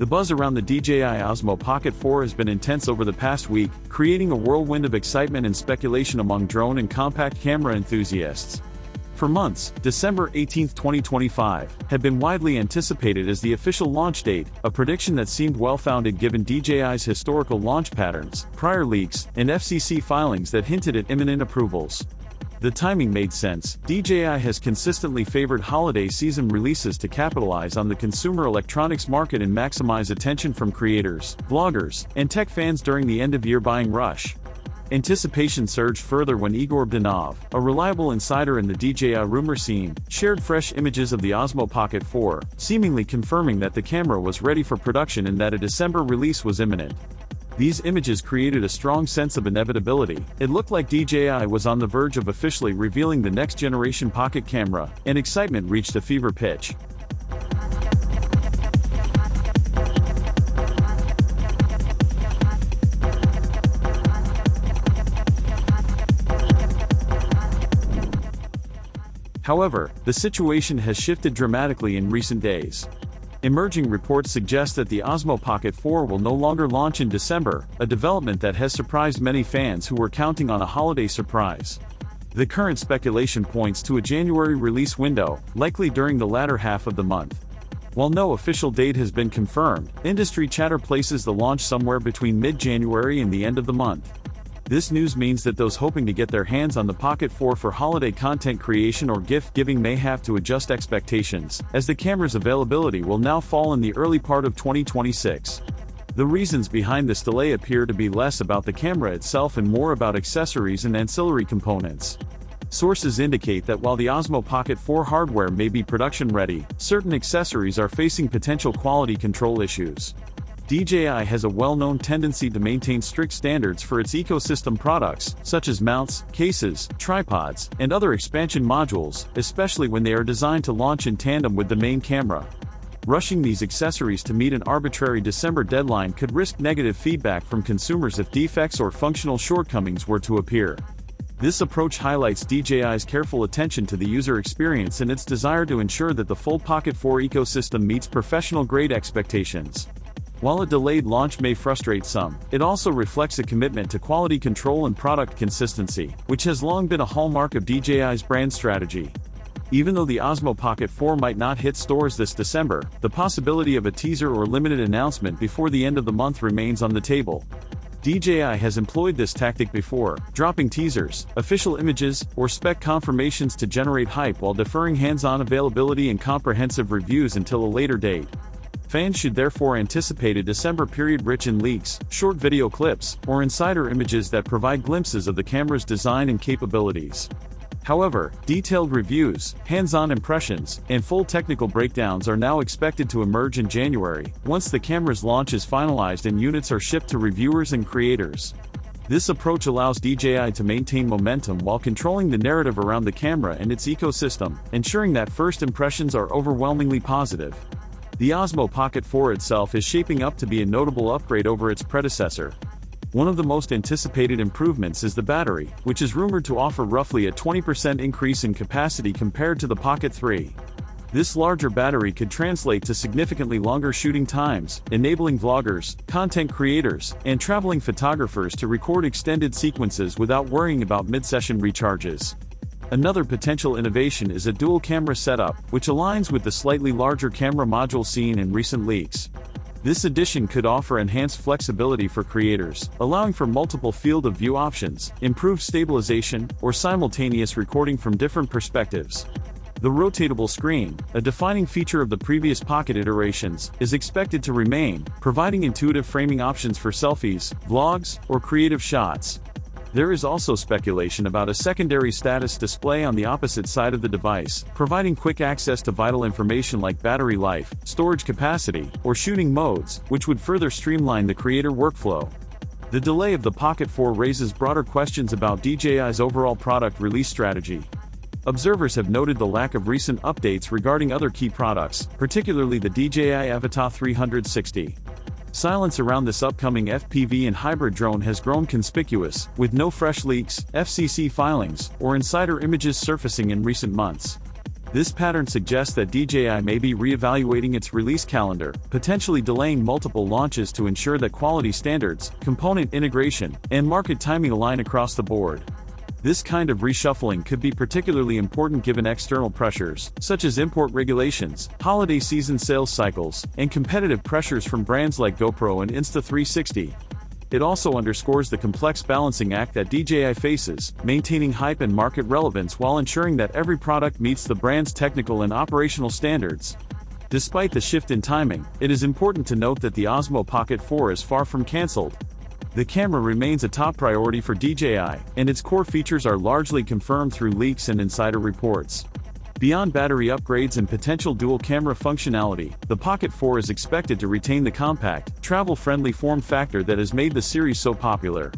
The buzz around the DJI Osmo Pocket 4 has been intense over the past week, creating a whirlwind of excitement and speculation among drone and compact camera enthusiasts. For months, December 18, 2025, had been widely anticipated as the official launch date, a prediction that seemed well-founded given DJI's historical launch patterns, prior leaks, and FCC filings that hinted at imminent approvals. The timing made sense. DJI has consistently favored holiday season releases to capitalize on the consumer electronics market and maximize attention from creators, vloggers, and tech fans during the end-of-year buying rush. Anticipation surged further when Igor Danov, a reliable insider in the DJI rumor scene, shared fresh images of the Osmo Pocket 4, seemingly confirming that the camera was ready for production and that a December release was imminent. These images created a strong sense of inevitability. It looked like DJI was on the verge of officially revealing the next-generation pocket camera, and excitement reached a fever pitch. However, the situation has shifted dramatically in recent days. Emerging reports suggest that the Osmo Pocket 4 will no longer launch in December, a development that has surprised many fans who were counting on a holiday surprise. The current speculation points to a January release window, likely during the latter half of the month. While no official date has been confirmed, industry chatter places the launch somewhere between mid-January and the end of the month. This news means that those hoping to get their hands on the Pocket 4 for holiday content creation or gift-giving may have to adjust expectations, as the camera's availability will now fall in the early part of 2026. The reasons behind this delay appear to be less about the camera itself and more about accessories and ancillary components. Sources indicate that while the Osmo Pocket 4 hardware may be production-ready, certain accessories are facing potential quality control issues. DJI has a well-known tendency to maintain strict standards for its ecosystem products, such as mounts, cases, tripods, and other expansion modules, especially when they are designed to launch in tandem with the main camera. Rushing these accessories to meet an arbitrary December deadline could risk negative feedback from consumers if defects or functional shortcomings were to appear. This approach highlights DJI's careful attention to the user experience and its desire to ensure that the full Pocket 4 ecosystem meets professional-grade expectations. While a delayed launch may frustrate some, it also reflects a commitment to quality control and product consistency, which has long been a hallmark of DJI's brand strategy. Even though the Osmo Pocket 4 might not hit stores this December, the possibility of a teaser or limited announcement before the end of the month remains on the table. DJI has employed this tactic before, dropping teasers, official images, or spec confirmations to generate hype while deferring hands-on availability and comprehensive reviews until a later date. Fans should therefore anticipate a December period rich in leaks, short video clips, or insider images that provide glimpses of the camera's design and capabilities. However, detailed reviews, hands-on impressions, and full technical breakdowns are now expected to emerge in January, once the camera's launch is finalized and units are shipped to reviewers and creators. This approach allows DJI to maintain momentum while controlling the narrative around the camera and its ecosystem, ensuring that first impressions are overwhelmingly positive. The Osmo Pocket 4 itself is shaping up to be a notable upgrade over its predecessor. One of the most anticipated improvements is the battery, which is rumored to offer roughly a 20% increase in capacity compared to the Pocket 3. This larger battery could translate to significantly longer shooting times, enabling vloggers, content creators, and traveling photographers to record extended sequences without worrying about mid-session recharges. Another potential innovation is a dual-camera setup, which aligns with the slightly larger camera module seen in recent leaks. This addition could offer enhanced flexibility for creators, allowing for multiple field-of-view options, improved stabilization, or simultaneous recording from different perspectives. The rotatable screen, a defining feature of the previous Pocket iterations, is expected to remain, providing intuitive framing options for selfies, vlogs, or creative shots. There is also speculation about a secondary status display on the opposite side of the device, providing quick access to vital information like battery life, storage capacity, or shooting modes, which would further streamline the creator workflow. The delay of the Pocket 4 raises broader questions about DJI's overall product release strategy. Observers have noted the lack of recent updates regarding other key products, particularly the DJI Avata 360. Silence around this upcoming FPV and hybrid drone has grown conspicuous, with no fresh leaks, FCC filings, or insider images surfacing in recent months. This pattern suggests that DJI may be re-evaluating its release calendar, potentially delaying multiple launches to ensure that quality standards, component integration, and market timing align across the board. This kind of reshuffling could be particularly important given external pressures, such as import regulations, holiday season sales cycles, and competitive pressures from brands like GoPro and Insta360. It also underscores the complex balancing act that DJI faces, maintaining hype and market relevance while ensuring that every product meets the brand's technical and operational standards. Despite the shift in timing, it is important to note that the Osmo Pocket 4 is far from cancelled. The camera remains a top priority for DJI, and its core features are largely confirmed through leaks and insider reports. Beyond battery upgrades and potential dual-camera functionality, the Pocket 4 is expected to retain the compact, travel-friendly form factor that has made the series so popular.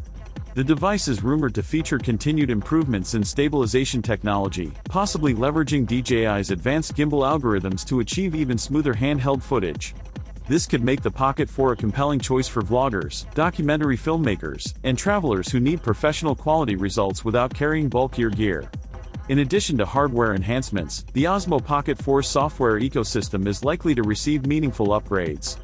The device is rumored to feature continued improvements in stabilization technology, possibly leveraging DJI's advanced gimbal algorithms to achieve even smoother handheld footage. This could make the Pocket 4 a compelling choice for vloggers, documentary filmmakers, and travelers who need professional quality results without carrying bulkier gear. In addition to hardware enhancements, the Osmo Pocket 4's software ecosystem is likely to receive meaningful upgrades.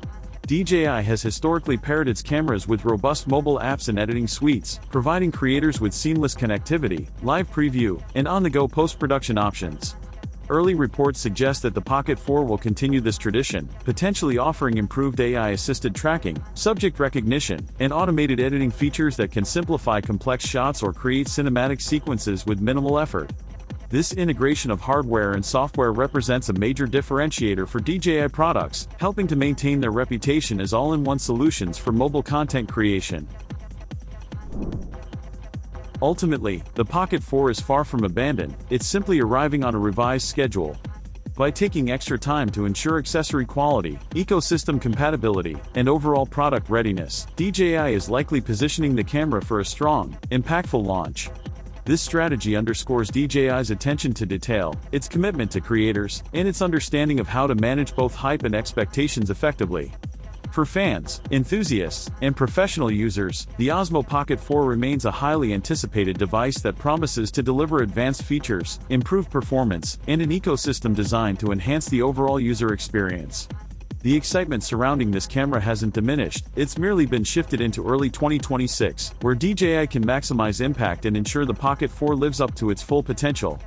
DJI has historically paired its cameras with robust mobile apps and editing suites, providing creators with seamless connectivity, live preview, and on-the-go post-production options. Early reports suggest that the Pocket 4 will continue this tradition, potentially offering improved AI-assisted tracking, subject recognition, and automated editing features that can simplify complex shots or create cinematic sequences with minimal effort. This integration of hardware and software represents a major differentiator for DJI products, helping to maintain their reputation as all-in-one solutions for mobile content creation. Ultimately, the Pocket 4 is far from abandoned, it's simply arriving on a revised schedule. By taking extra time to ensure accessory quality, ecosystem compatibility, and overall product readiness, DJI is likely positioning the camera for a strong, impactful launch. This strategy underscores DJI's attention to detail, its commitment to creators, and its understanding of how to manage both hype and expectations effectively. For fans, enthusiasts, and professional users, the Osmo Pocket 4 remains a highly anticipated device that promises to deliver advanced features, improved performance, and an ecosystem designed to enhance the overall user experience. The excitement surrounding this camera hasn't diminished, it's merely been shifted into early 2026, where DJI can maximize impact and ensure the Pocket 4 lives up to its full potential.